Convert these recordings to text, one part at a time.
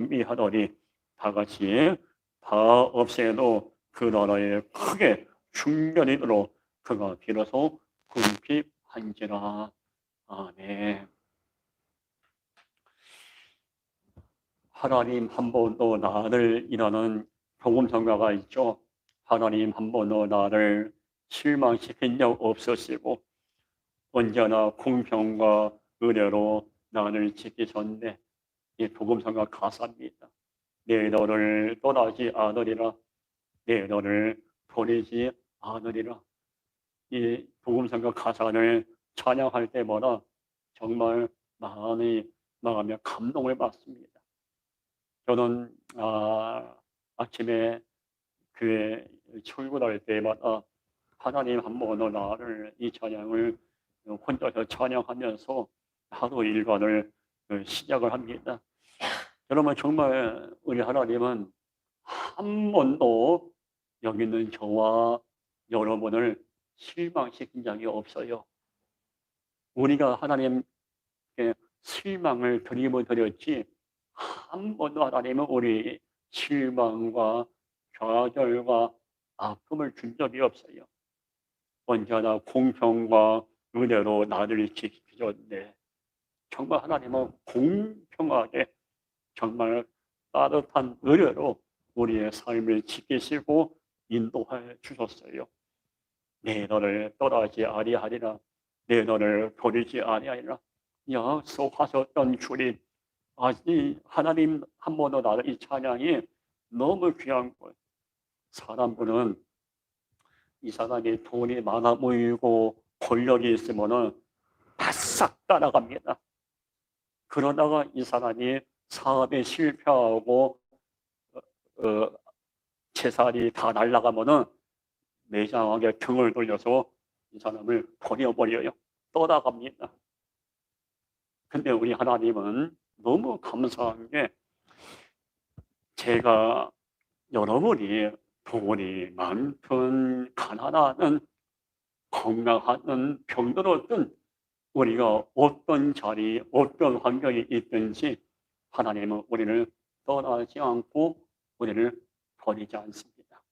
찬미하더니 다 같이 다 없애도 그 나라에 크게 충견이 들어 그가 비로소 궁핍한지라. 아멘. 하나님 한 번도 나를 이라는 복음성가가 있죠. 하나님 한 번도 나를 실망시킨 적 없으시고 언제나 공평과 은혜로 나를 지키셨네. 이 복음성가 가사입니다. 내 너를 떠나지 않으리라. 내 너를 버리지 않으리라. 이 복음성가 가사를 찬양할 때마다 정말 마음에 감동을 받습니다. 저는 아침에 교회 출근할 때마다 하나님 한 번도 나를 이 찬양을 혼자서 찬양하면서 하루 일과를 시작을 합니다. 여러분 정말 우리 하나님은 한 번도 여기 있는 저와 여러분을 실망시킨 적이 없어요. 우리가 하나님께 실망을 드리면 드렸지 한 번도 하나님은 우리 실망과 좌절과 아픔을 준 적이 없어요. 언제나 공평과 은혜로 나를 지키셨네. 정말 하나님은 공평하게 정말 따뜻한 은혜로 우리의 삶을 지키시고 인도해 주셨어요. 내 너를 떠나지 아니하리라. 내 너를 버리지 아니하리라. 약속하셨던 주님, 이 하나님 한 번도 나를 이 찬양이 너무 귀한 거예요. 사람들은 이 사람이 돈이 많아 보이고 권력이 있으면은 바싹 따라갑니다. 그러다가 이 사람이 사업에 실패하고 재산이 다 날아가면은 매장하게 등을 돌려서 이 사람을 버려버려요. 떠나갑니다. 근데 우리 하나님은 너무 감사한 게 제가 여러분이 돈이 많든 가난하든 건강하든 병들었든 우리가 어떤 자리, 어떤 환경이 있든지 하나님은 우리를 떠나지 않고 우리를 버리지 않습니다.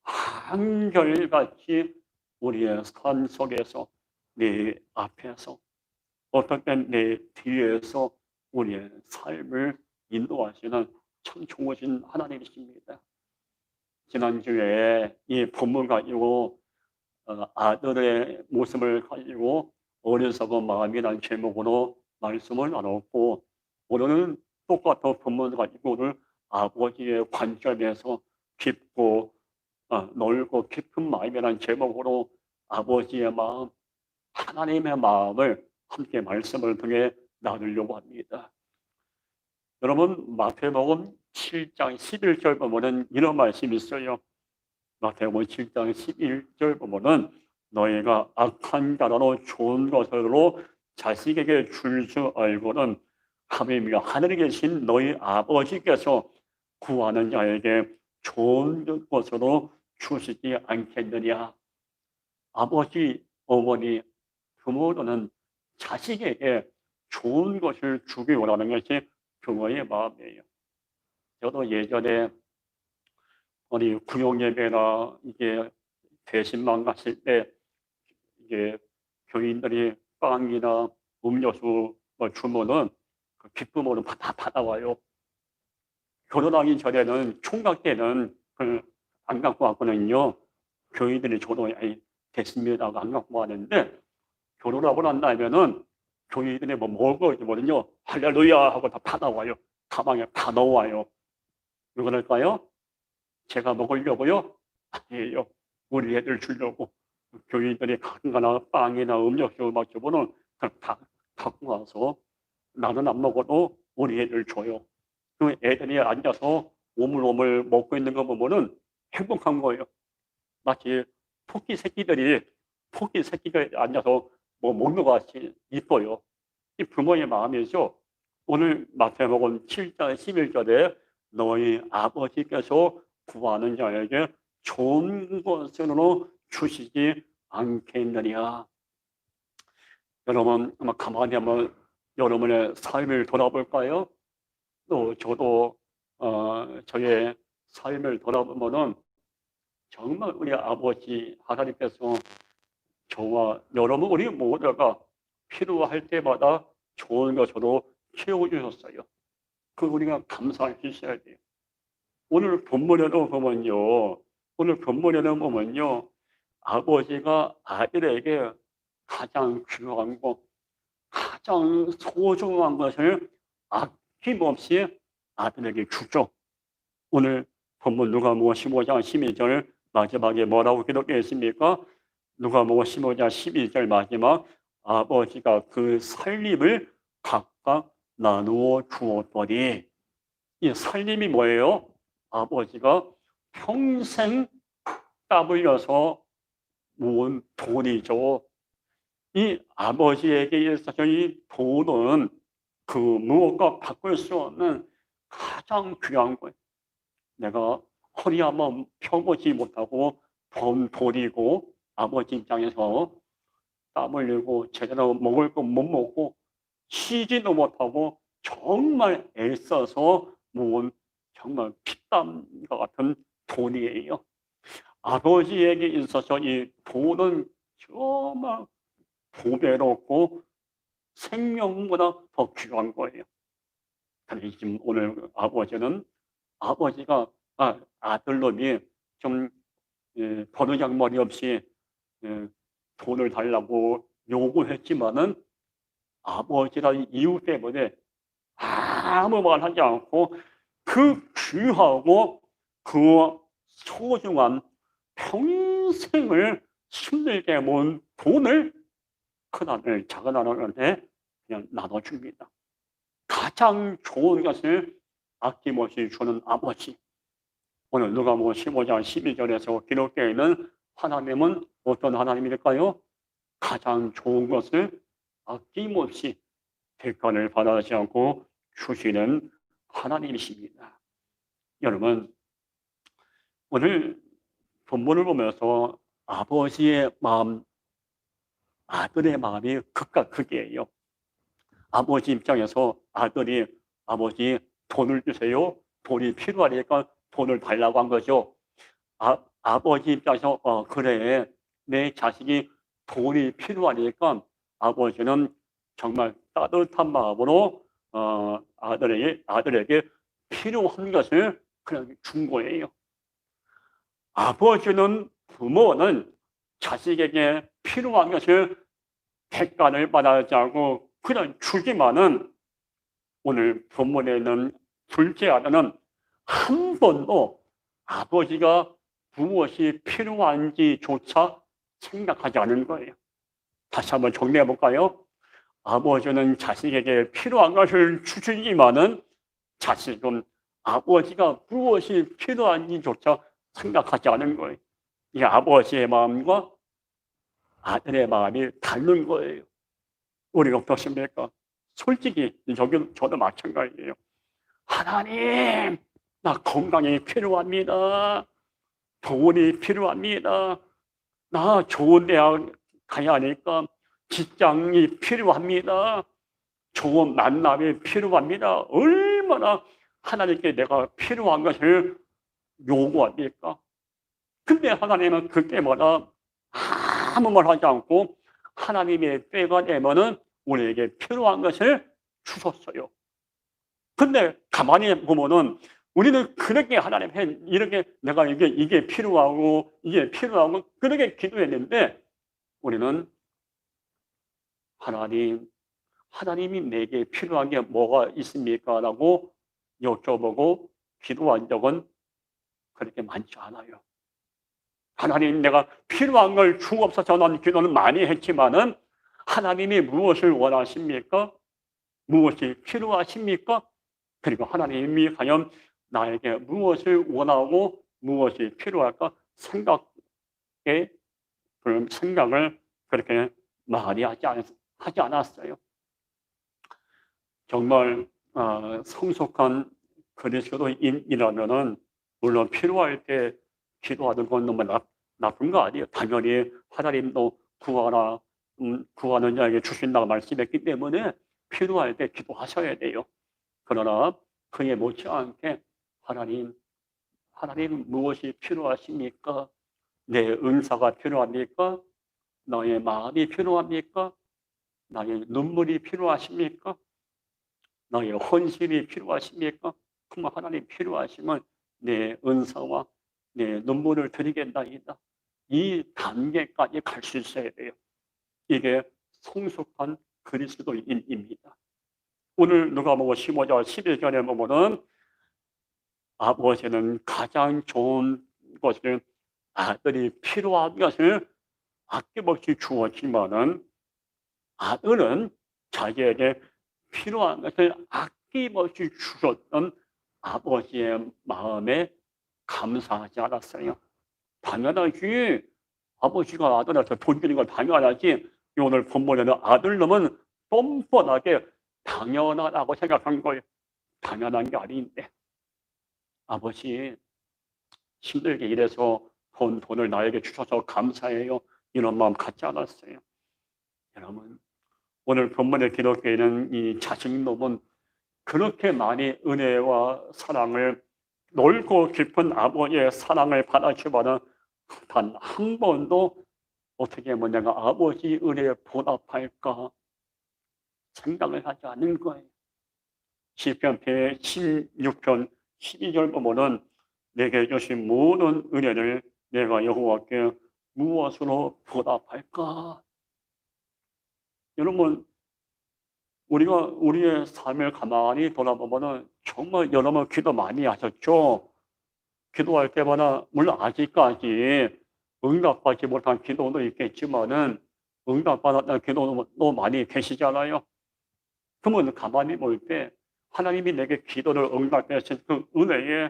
한결같이 우리의 삶 속에서 내 앞에서 어떤 때는 내 뒤에서 우리의 삶을 인도하시는 참 좋으신 하나님이십니다. 지난주에 이 본문 가지고 아들의 모습을 가지고 어리석은 마음이라는 제목으로 말씀을 나눴고 오늘은 똑같은 본문을 가지고 오늘 아버지의 관점에서 깊고 넓고 깊은 마음이라는 제목으로 아버지의 마음, 하나님의 마음을 함께 말씀을 통해 나누려고 합니다. 여러분 마태복음 7장 11절 보면은 이런 말씀이 있어요. 마태복음 7장 11절 보면은 너희가 악한 자라로 좋은 것으로 자식에게 줄 줄 알고는 하늘에 계신 너희 아버지께서 구하는 자에게 좋은 것으로 주시지 않겠느냐. 아버지, 어머니, 부모는 자식에게 좋은 것을 주기 원하는 것이 부모의 마음이에요. 저도 예전에 어디 구역예배나 이게 대신만 갔을 때 이게 교인들이 빵이나 음료수 주면은 그 기쁨으로 다 받아와요. 결혼하기 전에는 총각 때는 안 갖고 왔거든요. 교인들이 저도 됐습니다 하고 안 갖고 왔는데 결혼하고 난 다음에는 교인들이 먹을 거 있거든요. 할렐루야 하고 다 받아와요. 가방에 다 넣어와요. 왜 그럴까요? 제가 먹으려고요? 아니에요. 우리 애들 주려고. 교인들이 가끔가나 빵이나 음료수 막 주면은 다 갖고 와서 나는 안 먹어도 우리 애들 줘요. 그 애들이 앉아서 오물오물 먹고 있는 거 보면은 행복한 거예요. 마치 토끼 새끼가 앉아서 뭐 먹는 것 같이 이뻐요. 이 부모의 마음이죠. 오늘 마태복음 7장 11절에 너희 아버지께서 구하는 자에게 좋은 것으로 주시지 않겠느냐. 여러분 한번 가만히 한번 여러분의 삶을 돌아볼까요? 또 저도 저의 삶을 돌아보면은 정말 우리 아버지 하나님께서 저와 여러분 우리 모두가 필요할 때마다 좋은 것으로 키워주셨어요. 그 우리가 감사하셔야 돼요. 오늘 본문에도 보면요. 오늘 본문에도 보면요. 아버지가 아들에게 가장 귀한 것, 가장 소중한 것을 아낌없이 아들에게 주죠. 오늘 본문 누가복음 15장 12절 마지막에 뭐라고 기록되어 있습니까? 누가복음 15장 12절 마지막 아버지가 그 살림을 각각 나누어 주었더니 이 살림이 뭐예요? 아버지가 평생 땀 흘려서 모은 돈이죠. 이 아버지에게 있어서 이 돈은 그 무엇과 바꿀 수 없는 가장 귀한 거예요. 내가 허리 한번 펴보지 못하고 번 돈이고 아버지 입장에서 땀 흘리고 제대로 먹을 거 못 먹고 쉬지도 못하고 정말 애써서 모은 정말 피땀과 같은 돈이에요. 아버지에게 있어서 이 돈은 정말 보배롭고 생명보다 더 귀한 거예요. 그런데 지금 오늘 아버지가 아들놈이 좀 버르장머리 없이 돈을 달라고 요구했지만은 아버지라는 이유 때문에 아무 말 하지 않고 그 귀하고 그 소중한 평생을 힘들게 모은 돈을 큰아들, 작은아들한테 그냥 나눠줍니다. 가장 좋은 것을 아낌없이 주는 아버지. 오늘 누가복음 15장 12절에서 기록되어 있는 하나님은 어떤 하나님일까요? 가장 좋은 것을 아낌없이 대가를 받아지 않고 주시는 하나님이십니다. 여러분, 오늘 본문을 보면서 아버지의 마음, 아들의 마음이 극과 극이에요. 아버지 입장에서 아들이 아버지 돈을 주세요. 돈이 필요하니까 돈을 달라고 한 거죠. 아버지 입장에서 그래 내 자식이 돈이 필요하니까 아버지는 정말 따뜻한 마음으로 아들에게 필요한 것을 그냥 준 거예요. 아버지는 부모는 자식에게 필요한 것을 대가를 받아야지 하고 그냥 주지만은 오늘 본문에 있는 둘째 아들은 한 번도 아버지가 무엇이 필요한지조차 생각하지 않은 거예요. 다시 한번 정리해 볼까요? 아버지는 자식에게 필요한 것을 주지만은 자식은 아버지가 무엇이 필요한지조차 생각하지 않은 거예요. 이 아버지의 마음과 아들의 마음이 다른 거예요. 우리가 어떻습니까? 솔직히 저도 마찬가지예요. 하나님, 나 건강이 필요합니다. 돈이 필요합니다. 나 좋은 대학 가야 하니까 직장이 필요합니다. 좋은 만남이 필요합니다. 얼마나 하나님께 내가 필요한 것을 요구합니까? 근데 하나님은 그때마다 아무 말 하지 않고 하나님의 때가 되면은 우리에게 필요한 것을 주셨어요. 근데 가만히 보면은 우리는 그렇게 하나님 이렇게 내가 이게 필요하고 이게 필요하고 그렇게 기도했는데 우리는 하나님이 내게 필요한 게 뭐가 있습니까? 라고 여쭤보고 기도한 적은 그렇게 많지 않아요. 하나님 내가 필요한 걸 주옵소서 난 기도는 많이 했지만은 하나님이 무엇을 원하십니까? 무엇이 필요하십니까? 그리고 하나님이 과연 나에게 무엇을 원하고 무엇이 필요할까 생각을 그렇게 많이 하지 않았어요. 정말 성숙한 그리스도인이라면은 물론 필요할 때 기도하는 건 너무 나쁜 거 아니에요. 당연히 하나님도 구하는 자에게 주신다고 말씀했기 때문에 필요할 때 기도하셔야 돼요. 그러나 그에 못지않게 하나님 무엇이 필요하십니까? 내 은사가 필요합니까? 너의 마음이 필요합니까? 나의 눈물이 필요하십니까? 너의 헌신이 필요하십니까? 그럼 하나님 필요하시면 내 은사와 내 눈물을 드리겠나이다. 이 단계까지 갈 수 있어야 돼요. 이게 성숙한 그리스도인입니다. 오늘 누가복음 15장 11절에 보면은 아버지는 가장 좋은 것을 아들이 필요한 것을 아낌없이 주었지만은 아들은 자기에게 필요한 것을 아낌없이 주셨던 아버지의 마음에 감사하지 않았어요. 당연하지. 아버지가 아들한테 돈 주는 건 당연하지. 오늘 본문에는 아들놈은 뻔뻔하게 당연하다고 생각한 거예요. 당연한 게 아닌데. 아버지, 힘들게 일해서 돈을 나에게 주셔서 감사해요. 이런 마음 갖지 않았어요. 여러분, 오늘 본문에 기록되어 있는 이 자식놈은 그렇게 많이 은혜와 사랑을, 넓고 깊은 아버지의 사랑을 받았지만은 단 한 번도 어떻게 내가 아버지 은혜에 보답할까 생각을 하지 않는 거예요. 시편 116편 12절 보면은 내게 주신 모든 은혜를 내가 여호와께 무엇으로 보답할까? 여러분, 우리가 우리의 삶을 가만히 돌아보면은 정말 여러분 기도 많이 하셨죠? 기도할 때마다 물론 아직까지 응답받지 못한 기도도 있겠지만은 응답받았다는 기도도 많이 계시잖아요. 그러면 가만히 볼 때 하나님이 내게 기도를 응답하신 그 은혜에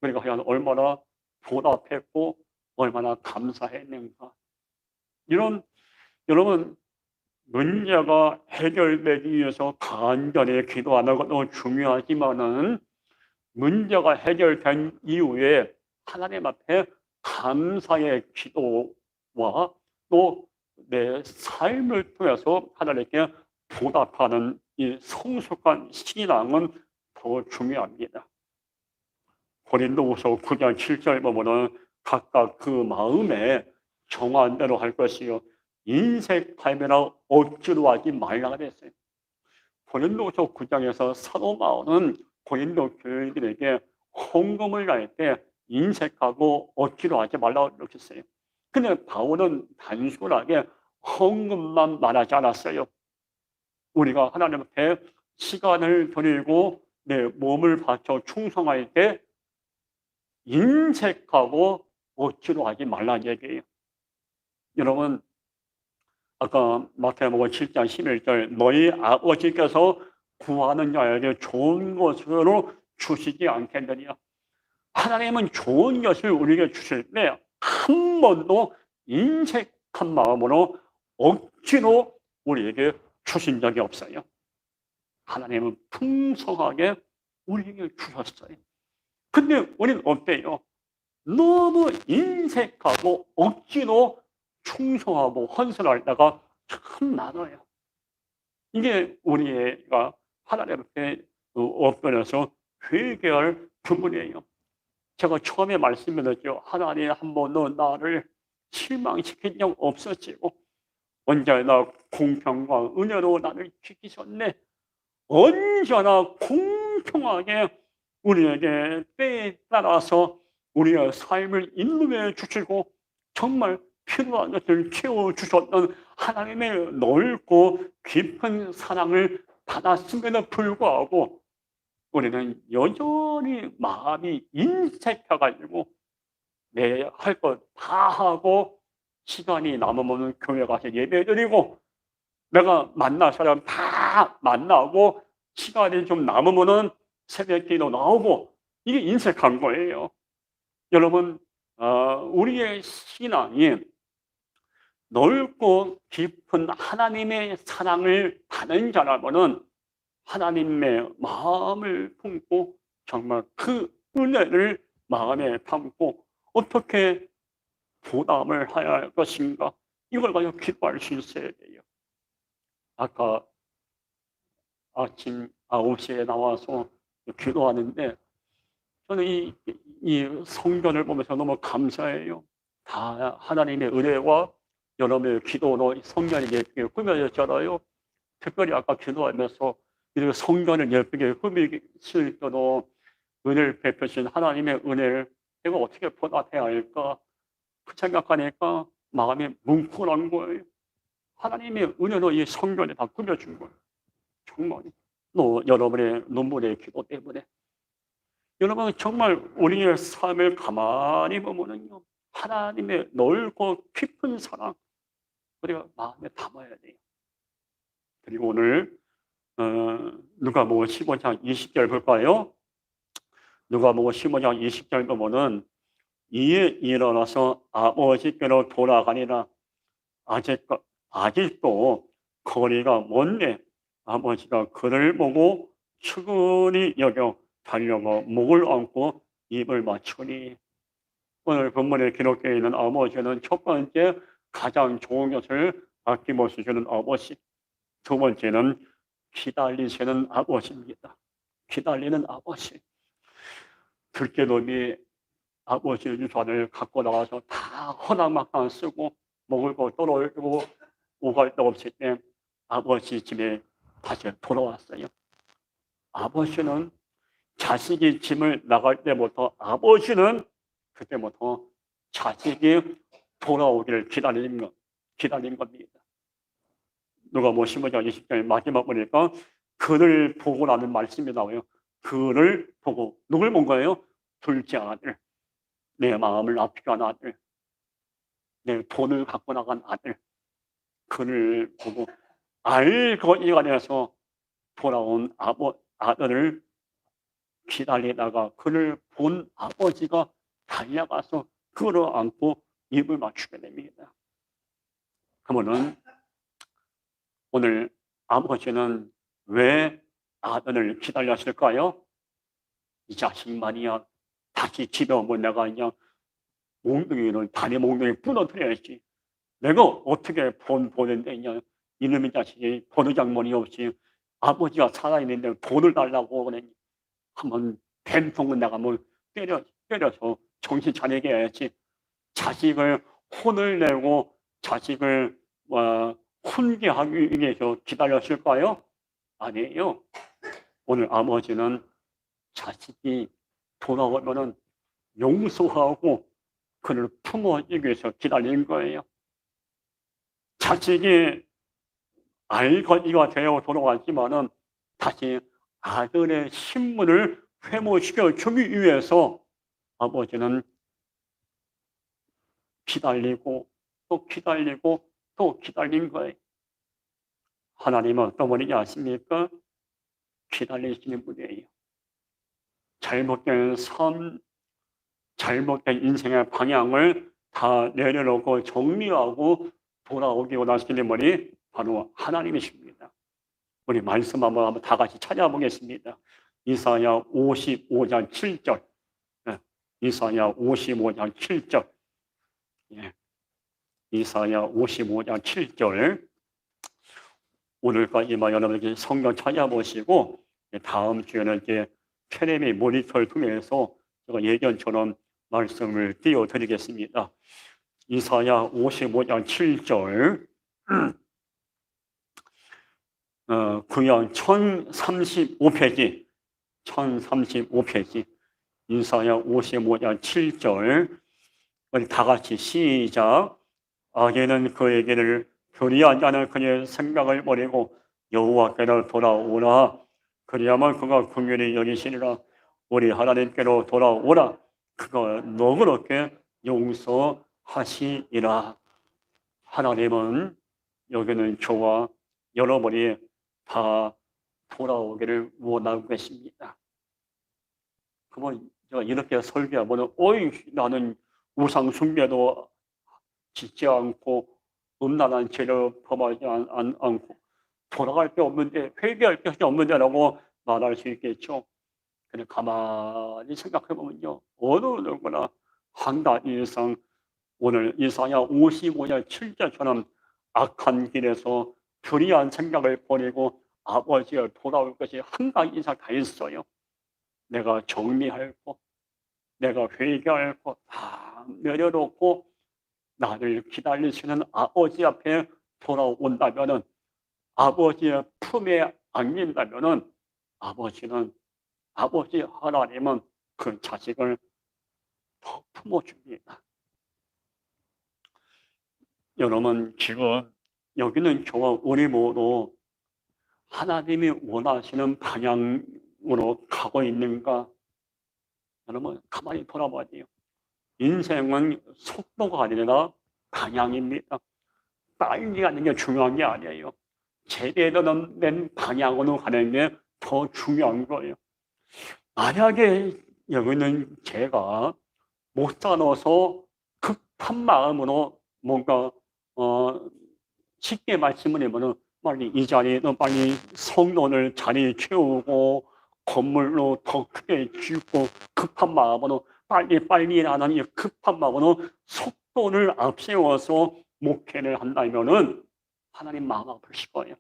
우리가 과연 얼마나 보답했고 얼마나 감사했는가. 이런 여러분 문제가 해결되기 위해서 간절히 기도하는 것도 중요하지만은 문제가 해결된 이후에 하나님 앞에 감사의 기도와 또 내 삶을 통해서 하나님께 보답하는 이 성숙한 신앙은 더 중요합니다. 고린도후서 9장 7절 보면은 각각 그 마음에 정한 대로 할 것이요 인색함이나 억지로 하지 말라 그랬어요. 고린도후서 9장에서 사도 바울은 고린도 교인들에게 헌금을 할 때 인색하고 억지로 하지 말라고 그랬어요. 근데 바울은 단순하게 헌금만 말하지 않았어요. 우리가 하나님 앞에 시간을 드리고 내 몸을 바쳐 충성할 때 인색하고 억지로 하지 말라는 얘기예요. 여러분, 아까 마태복음 7장 11절 너희 아버지께서 구하는 자에게 좋은 것으로 주시지 않겠느냐. 하나님은 좋은 것을 우리에게 주실 때 한 번도 인색한 마음으로 억지로 우리에게 주신 적이 없어요. 하나님은 풍성하게 우리에게 주셨어요. 근데 우리는 어때요? 너무 인색하고 억지로 충성하고 헌신할 때가 참 많아요. 이게 우리가 하나님 앞에 엎드려서 회개할 부분이에요. 제가 처음에 말씀드렸죠. 하나님 한 번도 나를 실망시킨 적 없었지고 언제나 공평과 은혜로 나를 지키셨네. 언제나 공평하게 우리에게 때에 따라서 우리의 삶을 인도해 주시고 정말 필요한 것을 채워주셨던 하나님의 넓고 깊은 사랑을 받았음에도 불구하고 우리는 여전히 마음이 인색해가지고 내 할 것 다 하고 시간이 남으면 교회 가서 예배드리고 내가 만날 사람 다 만나고 시간이 좀 남으면은 새벽기도 나오고 이게 인색한 거예요. 여러분, 우리의 신앙이 넓고 깊은 하나님의 사랑을 받은 자라면은 하나님의 마음을 품고 정말 그 은혜를 마음에 담고 어떻게 보답을 해야 할 것인가 이걸 가지고 기도할 수 있어야 돼요. 아까 아침 9시에 나와서 기도하는데 저는 이 성전을 보면서 너무 감사해요. 다 하나님의 은혜와 여러분의 기도로 성전이 예쁘게 꾸며졌잖아요. 특별히 아까 기도하면서 이렇게 성전을 예쁘게 꾸미실 때도 은혜를 베푸신 하나님의 은혜를 내가 어떻게 보답해야 할까? 그 생각하니까 마음이 뭉클한 거예요. 하나님의 은혜로 이 성전에 다 꾸며준 거예요. 정말 또 여러분의 눈물의 기도 때문에 여러분 정말 우리의 삶을 가만히 보면은요 하나님의 넓고 깊은 사랑 우리가 마음에 담아야 돼요. 그리고 오늘 누가복음 15장 20절 볼까요? 누가복음 15장 20절 보면은 이에 일어나서 아버지께로 돌아가니라. 아직도 거리가 먼데 아버지가 그를 보고 측은히 여겨 달려가 목을 안고 입을 맞추니. 오늘 본문에 기록되어 있는 아버지는 첫 번째 가장 좋은 것을 아낌없이 주는 아버지, 두 번째는 기다리시는 아버지입니다. 기다리는 아버지. 들깨놈이 아버지의 유산을 갖고 나가서 다 허락막상 쓰고 먹을 거 떨어지고 오갈 데 없을 때 아버지 집에 다시 돌아왔어요. 아버지는 자식이 짐을 나갈 때부터 아버지는 그때부터 자식이 돌아오기를 기다린 겁니다. 누가 15장 20절 마지막 보니까 그를 보고라는 말씀이 나와요. 그를 보고 누굴 본 거예요? 둘째 아들, 내 마음을 아프게 한 아들, 내 돈을 갖고 나간 아들, 그를 보고 알거지가 돼서 돌아온 아들을 기다리다가 그를 본 아버지가 달려가서 끌어안고 입을 맞추게 됩니다. 그러면 오늘 아버지는 왜 아들을 기다렸을까요? 이 자식만이야 다시 집에 오면 내가 그냥 다리 몽둥이를 부러뜨려야지. 내가 어떻게 보는데 그냥 이놈의 자식이 버르장머리 없이 아버지가 살아있는데 돈을 달라고 그래. 한번 뱀통을 내가 뭐 때려서 정신 차리게 해야지. 자식을 혼을 내고 자식을 훈계하기 위해서 기다렸을까요? 아니에요. 오늘 아버지는 자식이 돌아오면은 용서하고 그를 품어주기 위해서 기다린 거예요. 자식이 알거지가 되어 돌아왔지만은 다시 아들의 신분을 회복시켜 주기 위해서 아버지는 기다리고 또 기다리고 또 기다린 거예요. 하나님은 어떤 분인지 아십니까? 기다리시는 분이에요. 잘못된 삶, 잘못된 인생의 방향을 다 내려놓고 정리하고 돌아오기 원하시는 분이 바로 하나님이십니다. 우리 말씀 한번 다 같이 찾아보겠습니다. 이사야 55장 7절. 이사야 55장 7절. 이사야 55장 7절. 오늘까지만 여러분들 성경 찾아보시고 다음 주에는 이제 테레비 모니터를 통해서 제가 예전처럼 말씀을 띄워드리겠습니다. 이사야 55장 7절. 구약 1035페이지, 1035페이지, 이사야 55장 7절. 우리 다 같이 시작. 악인은 그에게를 불의한 자는 그의 생각을 버리고 여호와께로 돌아오라. 그리하면 그가 긍휼히 여기시리라. 우리 하나님께로 돌아오라. 그가 너그럽게 용서하시리라. 하나님은 여기는 저와 여러분이 다 돌아오기를 원하고 계십니다. 그러면 제가 이렇게 설교하면 나는 우상 숭배도 짓지 않고 음란한 죄를 범하지 않고 돌아갈 게 없는데 회개할 것이 없는데라고 말할 수 있겠죠. 근데 가만히 생각해 보면요, 어느 누구나 한 달 이상 오늘 이사야 55장 7절처럼 악한 길에서 불의한 생각을 버리고 아버지가 돌아올 것이 한 가지 이상 다 있어요. 내가 정리할 것, 내가 회개할 것 다 내려놓고 나를 기다리시는 아버지 앞에 돌아온다면은, 아버지의 품에 안긴다면은, 아버지 하나님은 그 자식을 더 품어줍니다. 여러분, 지금 여기는 저와 우리 모두 하나님이 원하시는 방향으로 가고 있는가? 여러분, 가만히 돌아봐야 돼요. 인생은 속도가 아니라 방향입니다. 빨리 가는 게 중요한 게 아니에요. 제대로 된 방향으로 가는 게 더 중요한 거예요. 만약에 여기는 제가 못 살아서 급한 마음으로 뭔가 쉽게 말씀을 해보면 빨리 이 자리에는 빨리 성론을 자리 채우고 건물로 더 크게 짓고 급한 마음으로 빨리라는 이 급한 마음으로 속도를 앞세워서 목회를 한다면은 하나님 마음 아프실 거예요.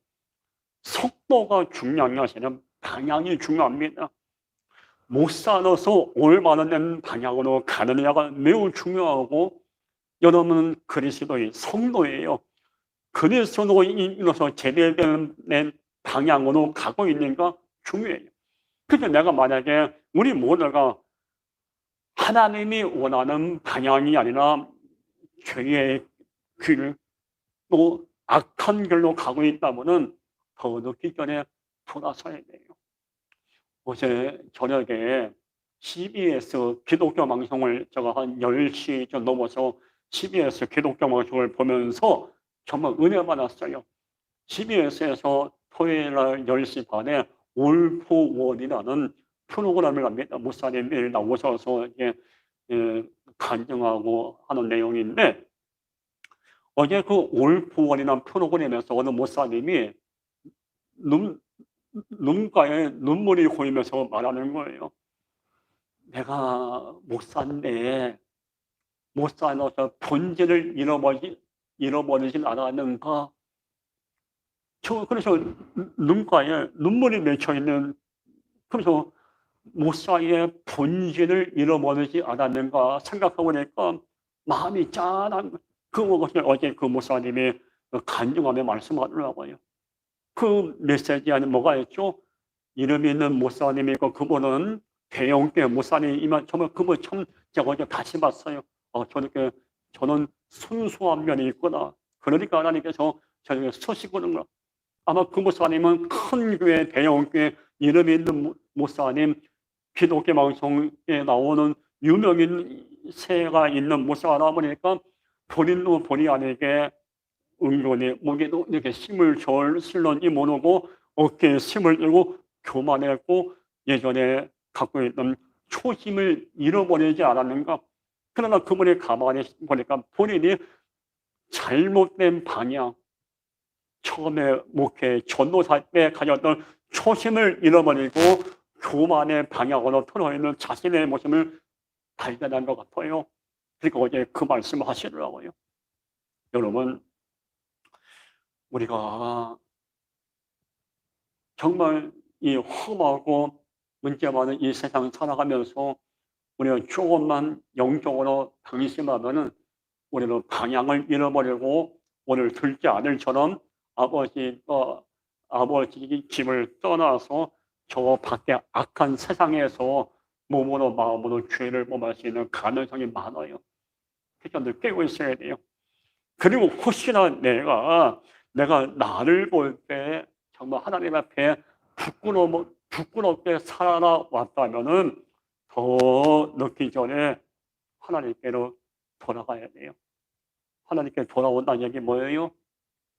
속도가 중요한 게 아니라 방향이 중요합니다. 못 살아서 올바른 방향으로 가느냐가 매우 중요하고, 여러분은 그리스도의 성도예요. 그리스도인으로서 제대로 된 방향으로 가고 있는가 중요해요. 그래서 내가 만약에 우리 모두가 하나님이 원하는 방향이 아니라 죄의 길, 또 악한 길로 가고 있다면은 더 늦기 전에 돌아서야 돼요. 어제 저녁에 CBS 기독교 방송을 제가 한 10시 좀 넘어서 CBS 기독교 방송을 보면서 정말 은혜 받았어요. CBS에서 토요일 날 10시 반에 올포원이라는 프로그램을 합니다. 목사님이 나오셔서 이제 간증하고 하는 내용인데, 어제 그 올포원이라는 프로그램에서 어느 목사님이 눈가에 눈물이 고이면서 말하는 거예요. 내가 목사인데 목사로서 본질을 잃어버리진 않았는가? 그래서 눈가에 눈물이 맺혀 있는, 그래서 목사의 본질을 잃어버리지 않았는가 생각하고 보니까 마음이 짠한, 그것을 어제 그 목사님이 간증하며 말씀하더라고요. 그 메시지 안에 뭐가 있죠? 이름이 있는 목사님이고, 그분은 대형교회 목사님이면 정말 그분 참 제가 어제 다시 봤어요. 저는 순수한 면이 있구나. 그러니까 하나님께서 저에게 쓰시구나. 아마 그 목사님은 큰 교회, 대형교회 이름이 있는 목사님, 기독교 방송에 나오는 유명인세가 있는 목사라 보니까 본인도 본의 아니게 은근히 목에도 이렇게 힘을 실는지 모르고 어깨에 힘을 들고 교만했고 예전에 갖고 있던 초심을 잃어버리지 않았는가. 그러나 그분이 가만히 보니까 본인이 잘못된 방향, 처음에 목회 전도사 때 가졌던 초심을 잃어버리고 교만의 방향으로 틀어있는 자신의 모습을 발견한 것 같아요. 그러니까 어제 그 말씀을 하시더라고요. 여러분, 우리가 정말 이 험하고 문제 많은 이 세상 살아가면서 우리가 조금만 영적으로 방심하면은 우리는 방향을 잃어버리고 오늘 들지 않을처럼 아버지 집을 떠나서 저 밖에 악한 세상에서 몸으로 마음으로 죄를 범할 수 있는 가능성이 많아요. 그래서 늘 깨고 있어야 돼요. 그리고 혹시나 내가 나를 볼 때 정말 하나님 앞에 부끄럽게 살아왔다면은 더 늦기 전에 하나님께로 돌아가야 돼요. 하나님께 돌아온다는 얘기 뭐예요?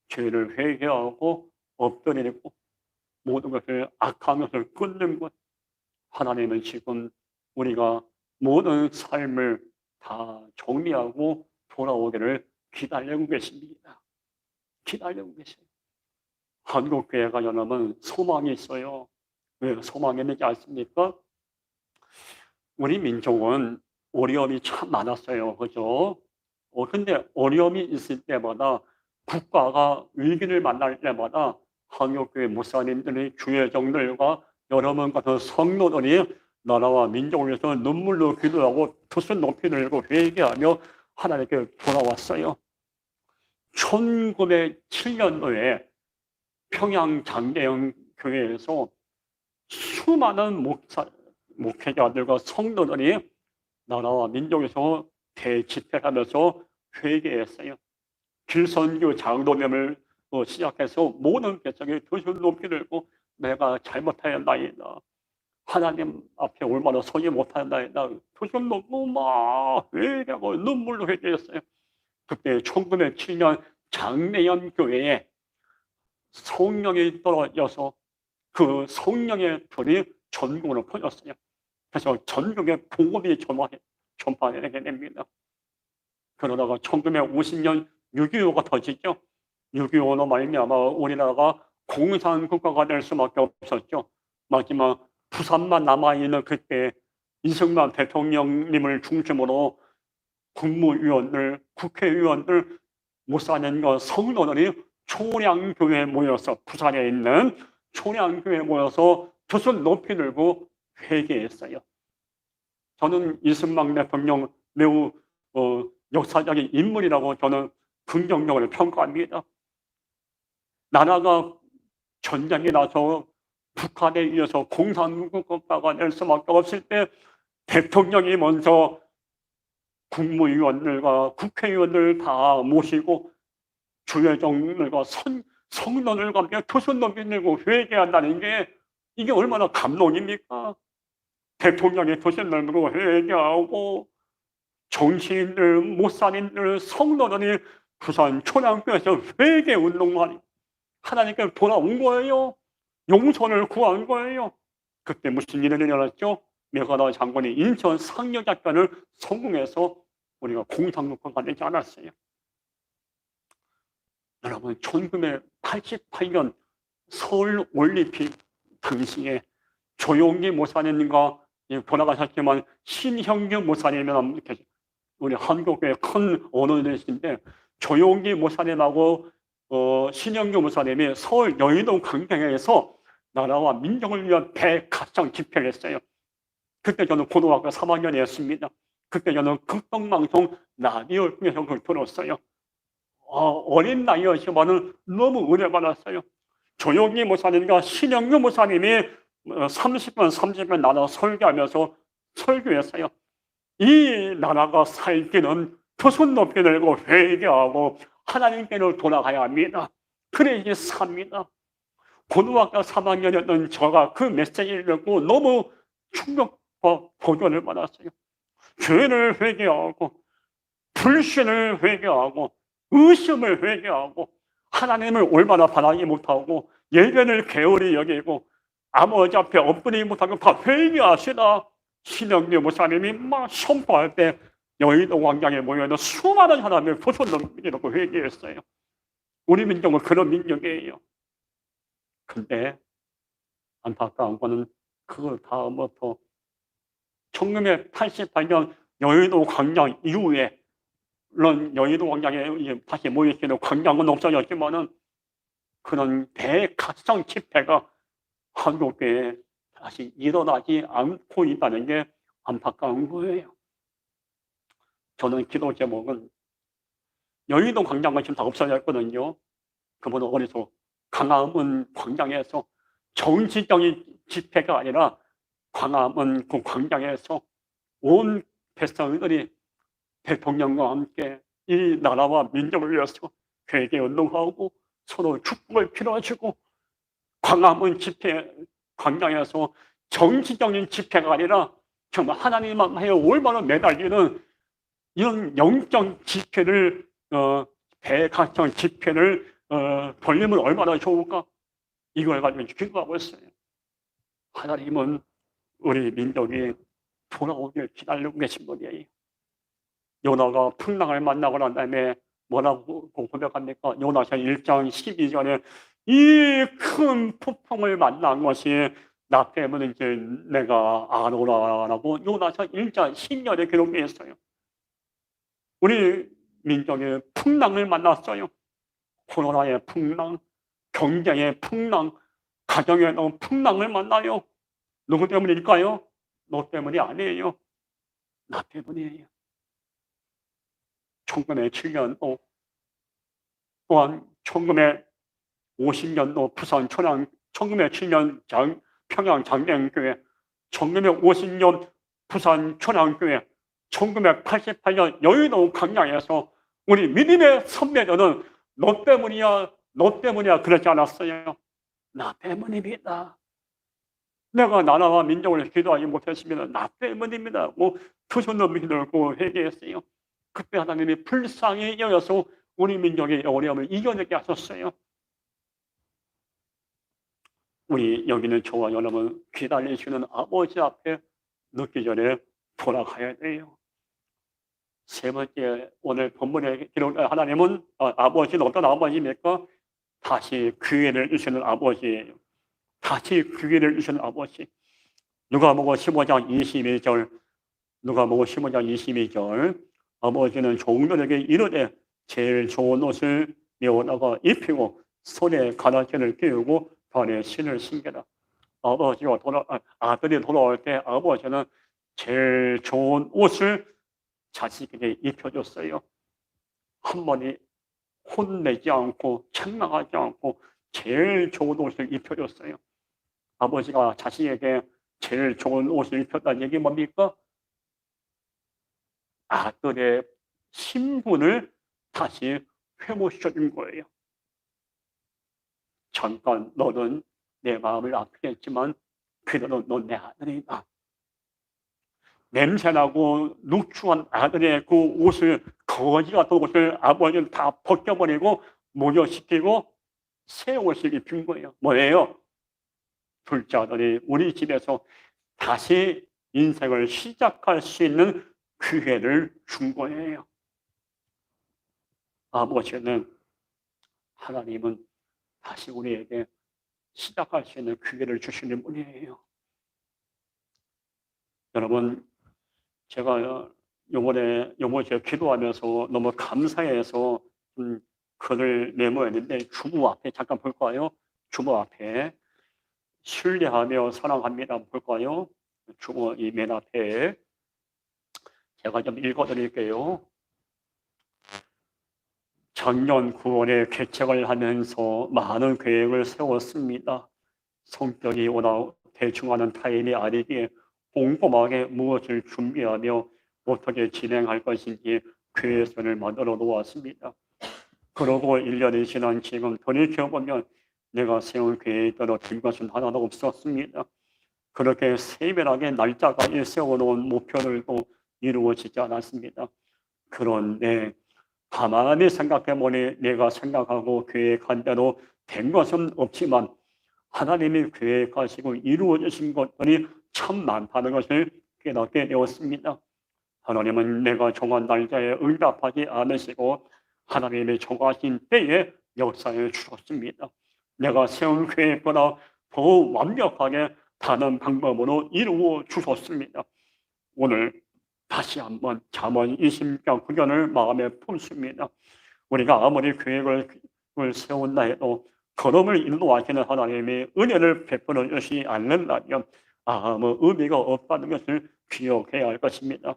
죄를 회개하고 엎드리고 모든 것을 악한 것을 끊는 것. 하나님은 지금 우리가 모든 삶을 다 정리하고 돌아오기를 기다리고 계십니다. 기다리고 계세요. 한국교회가 여러분 소망이 있어요. 왜 소망이 있는지 아십니까? 우리 민족은 어려움이 참 많았어요. 그죠? 근데 어려움이 있을 때마다 국가가 위기를 만날 때마다 한국교회 목사님들이 주회장들과 여러분 같은 성도들이 나라와 민족을 위해서 눈물로 기도하고 두 손 높이 들고 회개하며 하나님께 돌아왔어요. 1907년도에 평양 장대영 교회에서 수많은 목회자들과 성도들이 나라와 민족에서 대집회하면서 회개했어요. 길선교 장로님을 시작해서 모든 백성이 두 손 높이 들고 내가 잘못하였나이다. 하나님 앞에 얼마나 서지 못하였나이다. 두 손 놓고 막 회개하고 눈물로 회개했어요. 그때 1907년 장례연 교회에 성령이 떨어져서 그 성령의 불이 전국으로 퍼졌어요. 그래서 전국에 복음이 전파되게 됩니다. 그러다가 1950년 6.25가 터지죠. 6.25로 말미암아 우리나라가 공산국가가 될 수밖에 없었죠. 마지막 부산만 남아있는 그때 이승만 대통령님을 중심으로 국무위원들, 국회의원들, 목사님과 성도들이 초량교회에 모여서 부산에 있는 초량교회에 모여서 두 손 높이 들고 회개했어요. 저는 이승만 대통령 매우 역사적인 인물이라고 저는 긍정적으로 평가합니다. 나라가 전쟁이 나서 북한에 의해서 공산국가가 될 수밖에 없을 때 대통령이 먼저 국무위원들과 국회의원들 다 모시고 주회장들과 성도들과 함께 두 손 높이 들고 회개한다는 게 이게 얼마나 감동입니까? 대통령이 두 손 들고 회개하고 정치인들, 목사님들, 성도들이 부산 초량교에서 회개 운동하니 하나님께 돌아온 거예요. 용서를 구한 거예요. 그때 무슨 일이 일어났죠? 메가다 장군이 인천 상륙작전을 성공해서 우리가 공산국가가 되지 않았어요. 여러분 1988년 서울 올림픽 당시에 조용기 목사님과 돌아가셨지만 신형규 목사님이라는 우리 한국의 큰 어른이신데 조용기 목사님하고 신형규 목사님이 서울 여의도 광장에서 나라와 민족을 위한 대각성 집회를 했어요. 그때 저는 고등학교 3학년이었습니다. 그때 저는 극동방송 라디오를 통해서 그걸 들었어요. 어린 나이였지만 너무 은혜 받았어요. 조용기 목사님과 신영규 목사님이 30분 나눠 설교하면서 설교했어요. 이 나라가 살기는 두 손 높이 들고 회개하고 하나님께로 돌아가야 합니다. 그래야지 삽니다. 고등학교 3학년이었던 저가 그 메시지를 듣고 너무 충격과 도전을 받았어요. 죄를 회개하고 불신을 회개하고 의심을 회개하고 하나님을 올바라 바라지 못하고 예배를 게으리 여기고 아버지 앞에 엎드리지 못하고 다 회개하시다. 신영규 목사님이 막 선포할 때 여의도 광장에 모여있는 수많은 사람이 두 손 넘기고 회개했어요. 우리 민족은 그런 민족이에요. 근데 안타까운 거는 그 다음부터 1988년 여의도 광장 이후에 물론 여의도 광장에 다시 모이시는 광장은 없어졌지만은 그런 대각성 집회가 한국에 다시 일어나지 않고 있다는 게 안타까운 거예요. 저는 기도 제목은 여의도 광장은 지금 다 없어졌거든요. 그분은 어디서 광화문 광장에서 정치적인 집회가 아니라 광화문 그 광장에서 온 백성들이 대통령과 함께 이 나라와 민족을 위해서 회개 운동하고 서로 축복을 필요하시고 광화문 집회 광장에서 정치적인 집회가 아니라 정말 하나님만에 올바로 매달리는 이런 영적 집회를 대각성 집회를 벌리면 얼마나 좋을까? 이걸 가지고 기도하고 있어요. 하나님은 우리 민족이 돌아오길 기다리고 계신 분이에요. 요나가 풍랑을 만나고 난 다음에 뭐라고 고백합니까? 요나서 1장 12절에 이 큰 폭풍을 만난 것이 나 때문인지 내가 아노라라고 요나서 1장 10절에 기록되어 있어요. 우리 민족이 풍랑을 만났어요. 코로나의 풍랑, 경제의 풍랑, 가정의 풍랑을 만나요. 누구 때문일까요? 너 때문이 아니에요. 나 때문이에요. 1907년도 또한 1950년도 부산 천안 1907년 평양 장대교회 1950년 부산 천안교회 1988년 여의도 강양에서 우리 믿음의 선배들은 너 때문이야 너 때문이야 그러지 않았어요. 나 때문입니다. 내가 나라와 민족을 기도하지 못했으면 나 때문입니다. 두 손으로 들고 회개했어요. 그때 하나님이 불쌍히 여겨서 우리 민족의 어려움을 이겨내게 하셨어요. 우리 여기는 저와 여러분 기다리시는 아버지 앞에 늦기 전에 돌아가야 돼요. 세 번째, 오늘 본문에 기록된 하나님은 아버지는 어떤 아버지입니까? 다시 기회를 주시는 아버지예요. 다시 기회를 주시는 아버지. 누가복음 15장 22절 누가복음 15장 22절 아버지는 종들에게 이르되 제일 좋은 옷을 내어다가 입히고 손에 가라지를 끼우고 발에 신을 신겨라. 아들이 돌아올 때 아버지는 제일 좋은 옷을 자식에게 입혀줬어요. 한 번에 혼내지 않고 책망하지 않고 제일 좋은 옷을 입혀줬어요. 아버지가 자식에게 제일 좋은 옷을 입혔다는 얘기 뭡니까? 아들의 신분을 다시 회복시켜준 거예요. 잠깐 너는 내 마음을 아프게 했지만 그래도 넌 내 아들이다. 냄새나고 누추한 아들의 그 옷을 거지 같은 옷을 아버지는 다 벗겨버리고 목욕시키고 새 옷을 입힌 거예요. 뭐예요? 둘째 아들이 우리 집에서 다시 인생을 시작할 수 있는 기회를 준 거예요. 아버지는 하나님은 다시 우리에게 시작할 수 있는 기회를 주시는 분이에요. 여러분, 제가 요번에 기도하면서 너무 감사해서 글을 메모했는데 주부 앞에 잠깐 볼까요? 주부 앞에 신뢰하며 사랑합니다 볼까요? 주부 이 맨 앞에 제가 좀 읽어드릴게요. 작년 9월에 개척을 하면서 많은 계획을 세웠습니다. 성격이 워낙 대충하는 타입이 아니기에 꼼꼼하게 무엇을 준비하며 어떻게 진행할 것인지 계획서를 만들어 놓았습니다. 그러고 1년이 지난 지금 돌이켜보면 내가 세운 계획대로 된 것은 하나도 없었습니다. 그렇게 세밀하게 날짜까지 세워놓은 목표들도 이루어지지 않았습니다. 그런데 가만히 생각해보니 내가 생각하고 계획한 대로 된 것은 없지만 하나님이 계획하시고 이루어지신 것들이 참 많다는 것을 깨닫게 되었습니다. 하나님은 내가 정한 날짜에 응답하지 않으시고 하나님이 정하신 때에 역사해 주셨습니다. 내가 세운 계획보다 더 완벽하게 다른 방법으로 이루어 주셨습니다. 오늘 다시 한번 잠언 20장 9절을 마음에 품습니다. 우리가 아무리 계획을 세운다 해도 걸음을 인도하시는 하나님이 은혜를 베풀어 주시지 않는다면 아무 의미가 없다는 것을 기억해야 할 것입니다.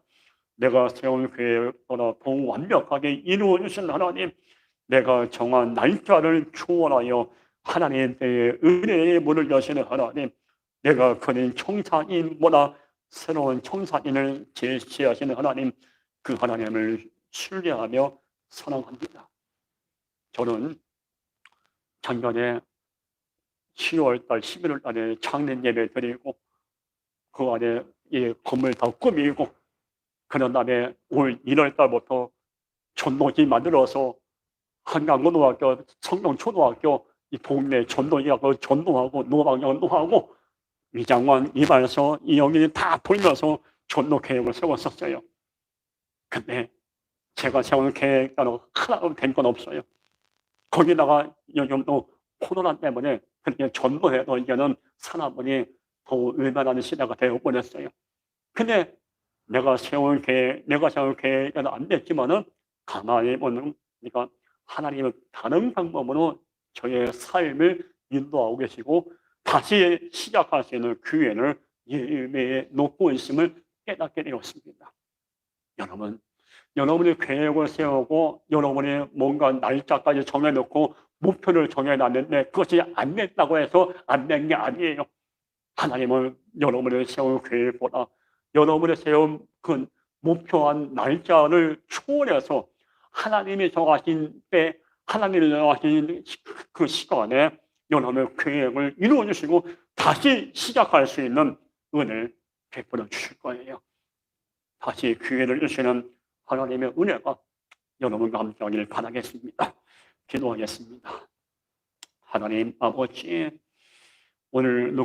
내가 세운 계획보다 더 완벽하게 이루어 주신 하나님, 내가 정한 날짜를 초월하여 하나님의 은혜의 문을 여시는 하나님, 내가 그린 청사진보다 새로운 청사진을 제시하시는 하나님, 그 하나님을 신뢰하며 사랑합니다. 저는 작년에 10월달, 11월달에 창립 예배 드리고 그 안에 건물 다 꾸미고 그런 다음에 올 1월달부터 전도지 만들어서 한강고등학교, 성동초등학교 이 동네 전도지하고 전도하고 노방연도하고 이장관, 이발소, 이영민이 다 돌면서 전도 계획을 세웠었어요. 근데 제가 세운 계획 따로 하나도 된 건 없어요. 거기다가 요즘도 코로나 때문에 그렇게 전도해도 이제는 사람들이 더 의만하는 시대가 되어버렸어요. 근데 내가 세운 계획은 안 됐지만은 가만히 보면 그러니까 하나님은 다른 방법으로 저의 삶을 인도하고 계시고 다시 시작할 수 있는 기회를 예배의 높으심을 깨닫게 되었습니다. 여러분, 여러분의 계획을 세우고 여러분의 뭔가 날짜까지 정해놓고 목표를 정해놨는데 그것이 안 됐다고 해서 안 된 게 아니에요. 하나님은 여러분의 세운 계획보다 여러분의 세운 그 목표한 날짜를 초월해서 하나님이 정하신 때, 하나님이 정하신 그 시간에 여러분의 계획을 이루어주시고 다시 시작할 수 있는 은혜를 베풀어 주실 거예요. 다시 기회를 주시는 하나님의 은혜가 여러분과 함께하기를 바라겠습니다. 기도하겠습니다. 하나님 아버지, 오늘 누가